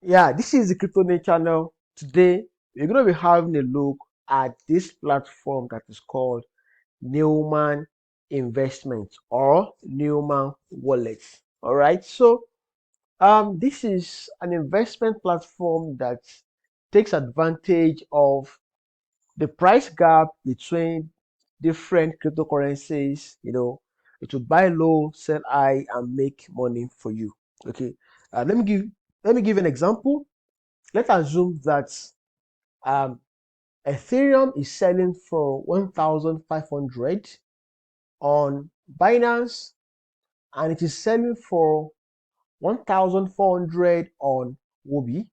Yeah, this is the Crypto Day channel. Today, we're going to be having a look at this platform that is called Newman Investment or Newman Wallet. All right, so this is an investment platform that takes advantage of the price gap between different cryptocurrencies. It will buy low, sell high, and make money for you. Okay, let me give an example. Let's assume that um, Ethereum is selling for 1,500 on Binance, and it is selling for 1,400 on Wobi.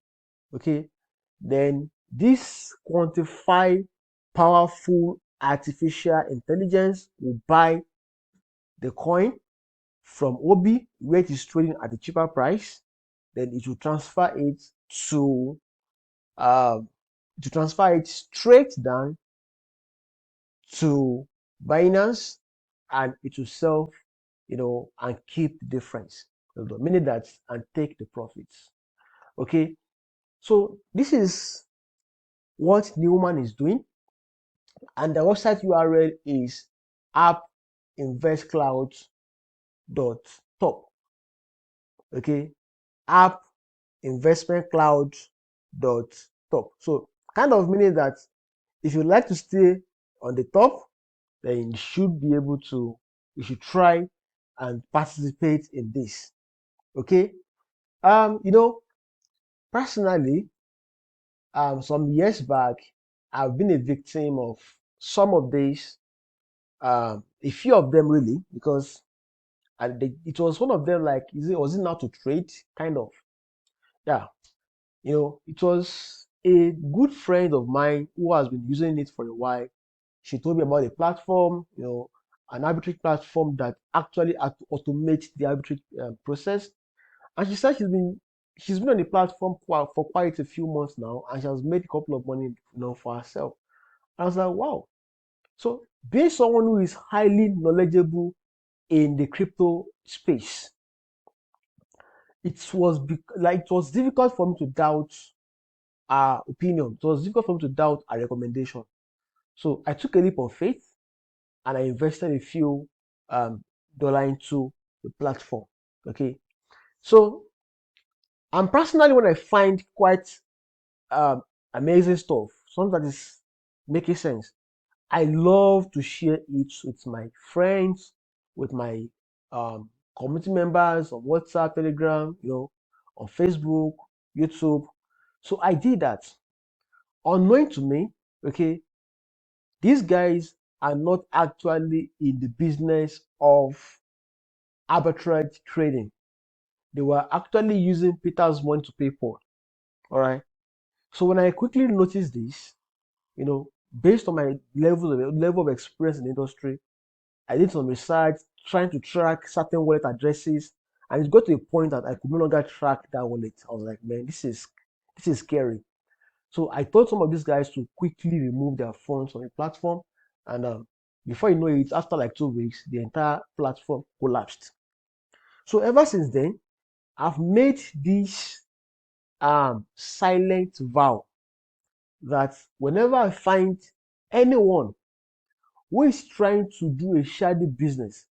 Okay, then this quantify powerful artificial intelligence will buy the coin from Obi where it is trading at a cheaper price. Then it will to um, transfer it straight down to Binance, and it will sell, and keep the difference. Meaning that and take the profits. Okay, so this is what Newman is doing, and the website URL is appinvestcloud.top. Okay, appinvestmentcloud.top. So kind of meaning that if you like to stay on the top, then you should be able to, you should try and participate in this. Okay. Um, you know, Personally, some years back, I've been a victim of some of these, a few of them really, because it was one of them like, was it not to trade? Kind of. Yeah. It was a good friend of mine who has been using it for a while. She told me about a platform, an arbitrage platform that actually automates the arbitrage process. And she said she's been on the platform for quite a few months now, and she has made a couple of money, for herself. And I was like, wow. So being someone who is highly knowledgeable in the crypto space, it was difficult for me to doubt her opinion. It was difficult for me to doubt her recommendation. So I took a leap of faith and I invested a few um, dollar into the platform. Okay, so and personally, when I find quite um, amazing stuff, something that is making sense, I love to share it with my friends, with my um, community members on WhatsApp, Telegram, on Facebook, YouTube. So I did that. Unknowing to me, okay, these guys are not actually in the business of arbitrage trading. They were actually using Peter's money to pay Paul. All right. So when I quickly noticed this, based on my level of experience in the industry, I did some research trying to track certain wallet addresses, and it got to a point that I could no longer track that wallet. I was like, man, this is scary. So I told some of these guys to quickly remove their phones from the platform, and before you know it, after like 2 weeks, the entire platform collapsed. So ever since then, I've made this silent vow that whenever I find anyone who is trying to do a shady business,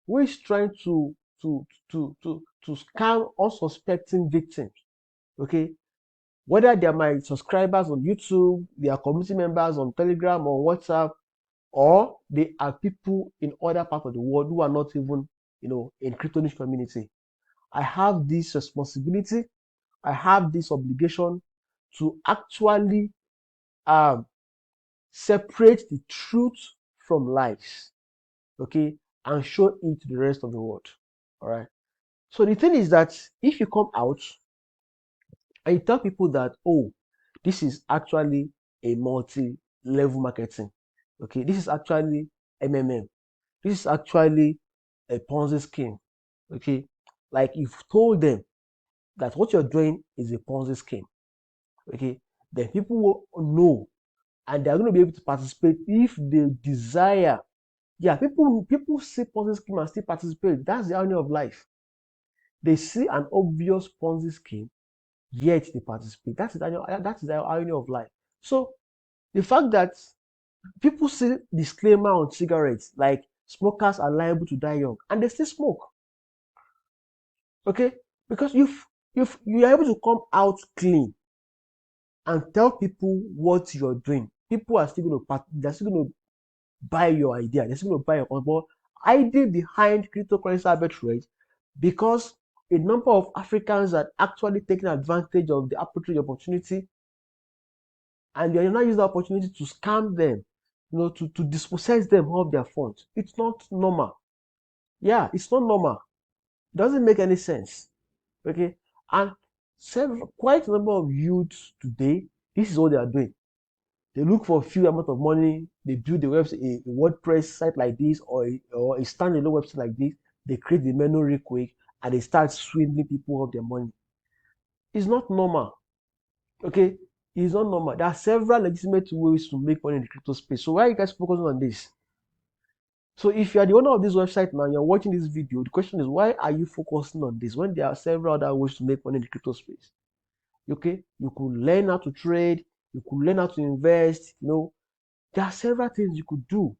who is trying to scam unsuspecting victims, okay, whether they are my subscribers on YouTube, they are community members on Telegram or WhatsApp, or they are people in other parts of the world who are not even, in crypto niche community. I have this responsibility, I have this obligation to actually um, separate the truth from lies, okay, and show it to the rest of the world. All right. So the thing is that if you come out and you tell people that, oh, this is actually a multi-level marketing, okay, this is actually MMM, this is actually a Ponzi scheme, okay, like you've told them that what you're doing is a Ponzi scheme, okay, then people will know and they're going to be able to participate if they desire. Yeah, people see Ponzi scheme and still participate. That's the irony of life. They see an obvious Ponzi scheme yet they participate. That is the irony of life. So the fact that people see disclaimer on cigarettes like smokers are liable to die young, and they still smoke. Okay, because you are able to come out clean and tell people what you're doing. People are still going to they're still going to buy your idea. They're still going to buy your content. But hiding behind cryptocurrency arbitrage, because a number of Africans are actually taking advantage of the arbitrage opportunity, and they are not using the opportunity to scam them, to dispossess them of their funds. It's not normal. Yeah, it's not normal. It doesn't make any sense. Okay, and quite a number of youths today, this is what they are doing. They look for a few amount of money. They build a website, a WordPress site like this, or a standalone website like this. They create the menu real quick, and they start swindling people of their money. It's not normal. Okay, it's not normal. There are several legitimate ways to make money in the crypto space. So why are you guys focusing on this? So if you are the owner of this website now, you're watching this video, the question is, why are you focusing on this when there are several other ways to make money in the crypto space? Okay, you could learn how to trade, you could learn how to invest. There are several things you could do.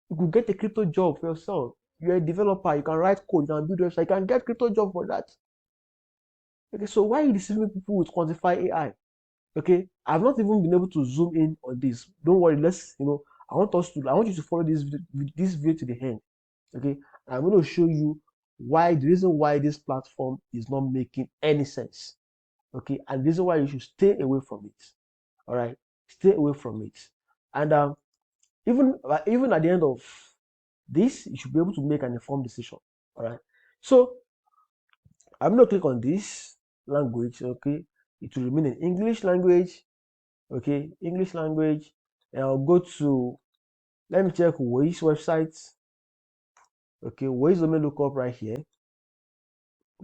You could get a crypto job for yourself. You're a developer, you can write code, you can build website, you can get crypto job for that. Okay, so why are you deceiving people with quantify AI? Okay, I've not even been able to zoom in on this. Don't worry, I want you to follow this video to the end. Okay, I'm going to show you the reason why this platform is not making any sense. Okay, and the reason why you should stay away from it. All right, stay away from it. And even at the end of this, you should be able to make an informed decision. All right, so I'm going to click on this language. Okay, it will remain in English language. Okay, English language, and I'll go to, let me check Waze website. Okay, Waze, let me look up right here.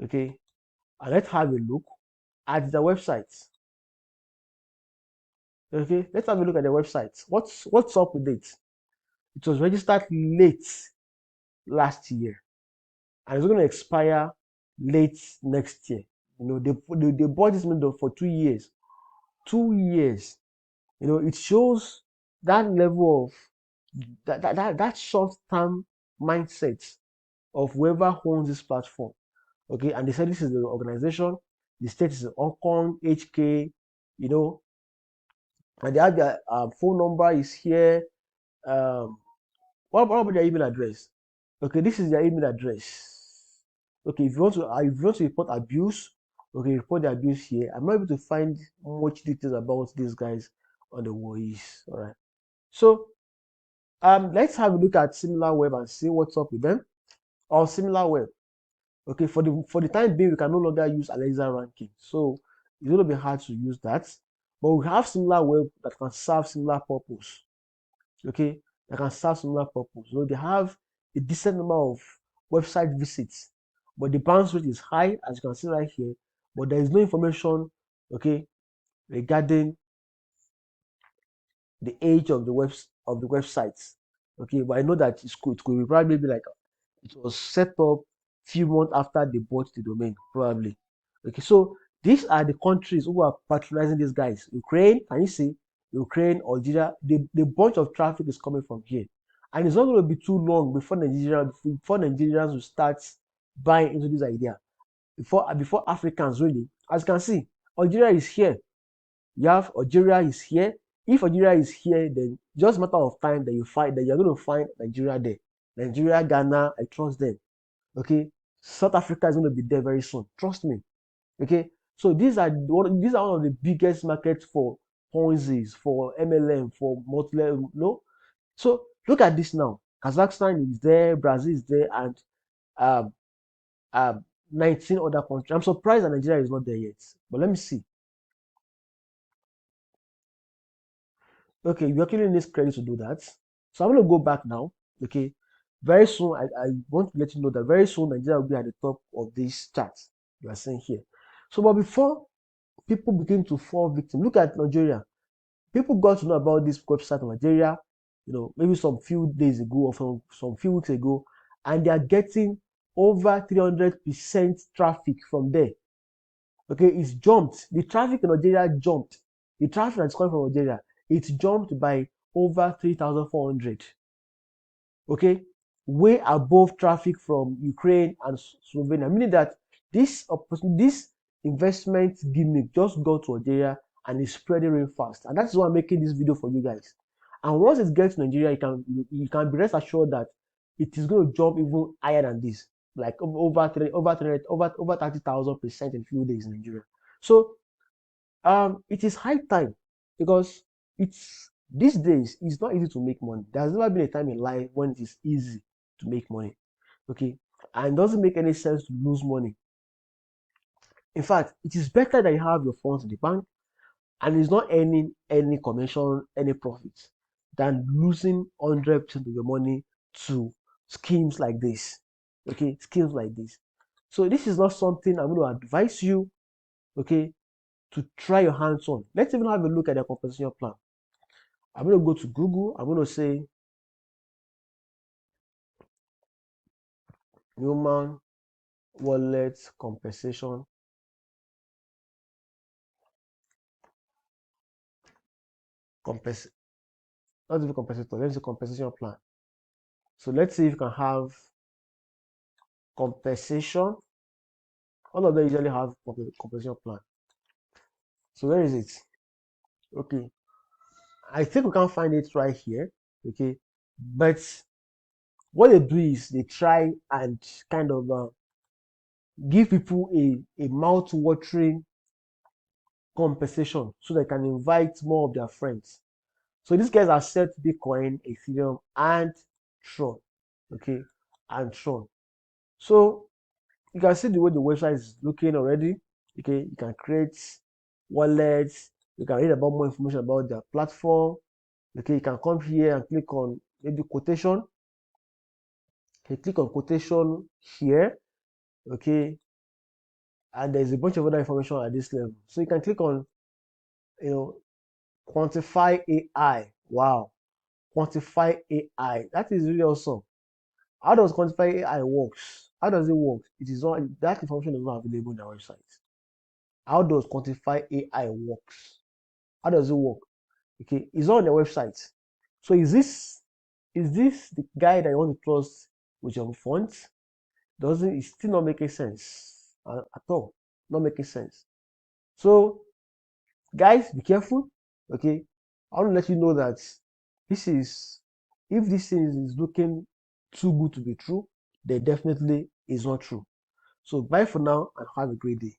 Okay, and let's have a look at the website. Okay, let's have a look at the website. What's up with it? It was registered late last year, and it's going to expire late next year. They bought this window for 2 years. 2 years. It shows that level of that short-term mindset of whoever owns this platform. Okay, and they said this is the organization, the state is Hong Kong, HK, and they have their phone number is here. What about their email address? Okay, this is their email address. Okay, if you want to report abuse, okay, report the abuse here. I'm not able to find much details about these guys on the voice. All right, so let's have a look at SimilarWeb and see what's up with them. Or SimilarWeb. Okay, for the time being, we can no longer use Alexa ranking, so it's going to be hard to use that. But we have SimilarWeb that can serve similar purpose. Okay, that can serve similar purpose. They have a decent number of website visits, but the bounce rate is high, as you can see right here. But there is no information, okay, regarding the age of the websites. Okay, but I know that it could probably be like it was set up few months after they bought the domain, probably. Okay, so these are the countries who are patronizing these guys. Ukraine, can you see? Ukraine, Algeria, the bunch of traffic is coming from here. And it's not going to be too long before Nigerians will start buying into this idea. Before Africans, really. As you can see, Algeria is here. You have Algeria is here. If Algeria is here, then just a matter of time that you're going to find Nigeria there. Nigeria, Ghana, I trust them. Okay, South Africa is going to be there very soon. Trust me. Okay, so these are one of the biggest markets for Ponzi's, for MLM, for multi-level. So look at this now. Kazakhstan is there, Brazil is there, and um, um, 19 other countries. I'm surprised that Nigeria is not there yet. But let me see. Okay, you actually need credit to do that. So I'm going to go back now. Okay, very soon, I want to let you know that very soon Nigeria will be at the top of this chart you are seeing here. So, but before people begin to fall victim, look at Nigeria. People got to know about this website in Nigeria, maybe some few days ago or some few weeks ago, and they are getting over 300% traffic from there. Okay, it's jumped. The traffic in Nigeria jumped. The traffic that's coming from Nigeria, it jumped by over 3,400. Okay, way above traffic from Ukraine and Slovenia, meaning that this investment gimmick just got to Nigeria and is spreading really fast. And that's why I'm making this video for you guys. And once it gets to Nigeria, you can be rest assured that it is going to jump even higher than this, like over 30,000% in a few days in Nigeria. So it is high time, because it's these days it's not easy to make money. There's never been a time in life when it is easy to make money. Okay, and it doesn't make any sense to lose money. In fact, it is better that you have your funds in the bank and it's not earning any commission, any profits, than losing 100% of your money to schemes like this. Okay, schemes like this. So this is not something I'm going to advise you, okay, to try your hands on. Let's even have a look at the compensation plan. I'm going to go to Google. I'm going to say Newman wallet compensation. Not even compensator. Let's say compensation plan. So let's see if you can have compensation. All of them usually have compensation plan. So where is it? Okay, I think we can find it right here. Okay, but what they do is they try and kind of give people a mouth-watering compensation so they can invite more of their friends. So these guys accept Bitcoin, Ethereum, and Tron. Okay, and Tron. So you can see the way the website is looking already. Okay, you can create wallets. You can read about more information about their platform. Okay, you can come here and click on maybe quotation. Okay, click on quotation here. Okay, and there's a bunch of other information at this level. So you can click on, you know, quantify AI. Wow, quantify AI. That is really awesome. How does quantify AI works? How does it work? It is not, that information is not available on their website. How does quantify AI works? How does it work? Okay, it's not on their website. So is this the guy that you want to trust with your funds? Doesn't It's still not making sense at all. Not making sense. So guys, be careful. Okay, I want to let you know that this is if this thing is looking too good to be true, then definitely is not true. So bye for now and have a great day.